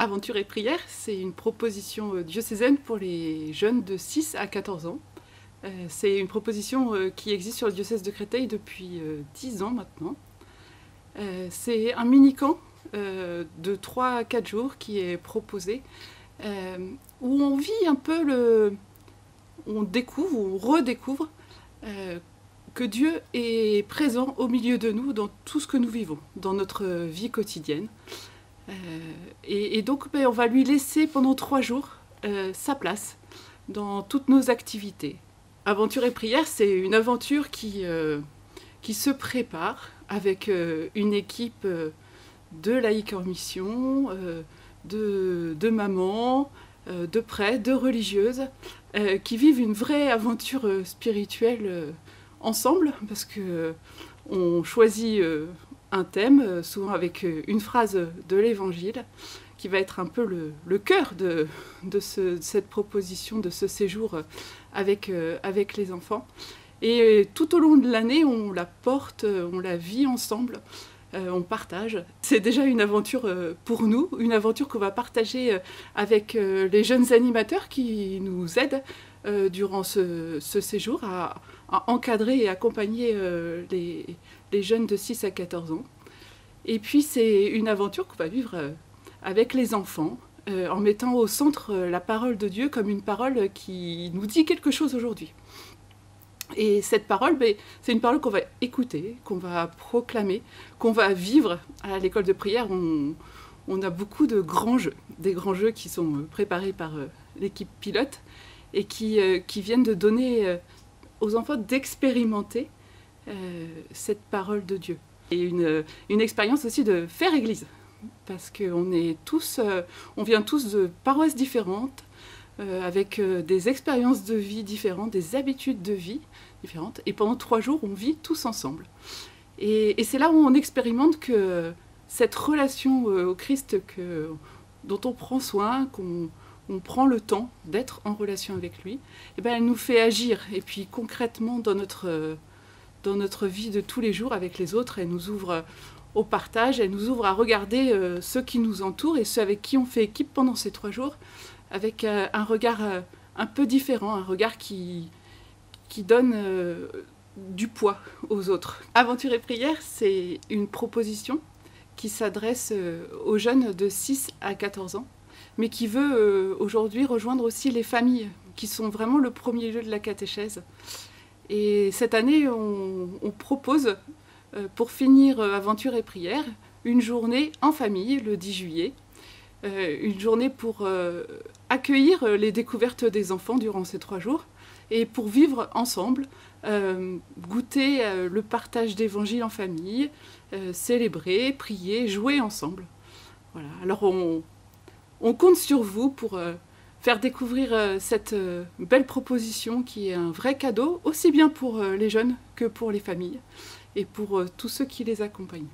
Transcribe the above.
Aventure et prière, c'est une proposition diocésaine pour les jeunes de 6 à 14 ans. C'est une proposition qui existe sur le diocèse de Créteil depuis 10 ans maintenant. C'est un mini-camp de 3 à 4 jours qui est proposé, où on vit un peu on découvre, on redécouvre que Dieu est présent au milieu de nous dans tout ce que nous vivons, dans notre vie quotidienne. Et donc on va lui laisser pendant 3 jours sa place dans toutes nos activités. Aventure et prière, c'est une aventure qui se prépare avec une équipe de laïcs en mission, de mamans, de prêtres, de religieuses, qui vivent une vraie aventure spirituelle ensemble, parce qu'on choisit un thème, souvent avec une phrase de l'Évangile, qui va être un peu le cœur de cette proposition, de ce séjour avec les enfants. Et tout au long de l'année, on la porte, on la vit ensemble, on partage. C'est déjà une aventure pour nous, une aventure qu'on va partager avec les jeunes animateurs qui nous aident durant ce séjour à encadrer et accompagner les jeunes de 6 à 14 ans. Et puis c'est une aventure qu'on va vivre avec les enfants, en mettant au centre la parole de Dieu comme une parole qui nous dit quelque chose aujourd'hui. Et cette parole, c'est une parole qu'on va écouter, qu'on va proclamer, qu'on va vivre. À l'école de prière, on a beaucoup de grands jeux, des grands jeux qui sont préparés par l'équipe pilote et qui viennent de donner aux enfants d'expérimenter cette parole de Dieu. Et une expérience aussi de faire église, parce qu'on on vient tous de paroisses différentes, avec des expériences de vie différentes, des habitudes de vie différentes, et pendant 3 jours, on vit tous ensemble. Et c'est là où on expérimente que cette relation au Christ dont on prend soin, on prend le temps d'être en relation avec lui, et elle nous fait agir, et puis concrètement dans notre vie de tous les jours avec les autres, elle nous ouvre au partage, elle nous ouvre à regarder ceux qui nous entourent et ceux avec qui on fait équipe pendant ces 3 jours, avec un regard un peu différent, un regard qui donne du poids aux autres. Aventure et prière, c'est une proposition qui s'adresse aux jeunes de 6 à 14 ans, mais qui veut aujourd'hui rejoindre aussi les familles, qui sont vraiment le premier lieu de la catéchèse. Et cette année, on propose, pour finir Aventure et prière, une journée en famille, le 10 juillet, une journée pour accueillir les découvertes des enfants durant ces 3 jours et pour vivre ensemble, goûter le partage d'évangile en famille, célébrer, prier, jouer ensemble. Voilà. Alors on compte sur vous pour faire découvrir cette belle proposition qui est un vrai cadeau, aussi bien pour les jeunes que pour les familles et pour tous ceux qui les accompagnent.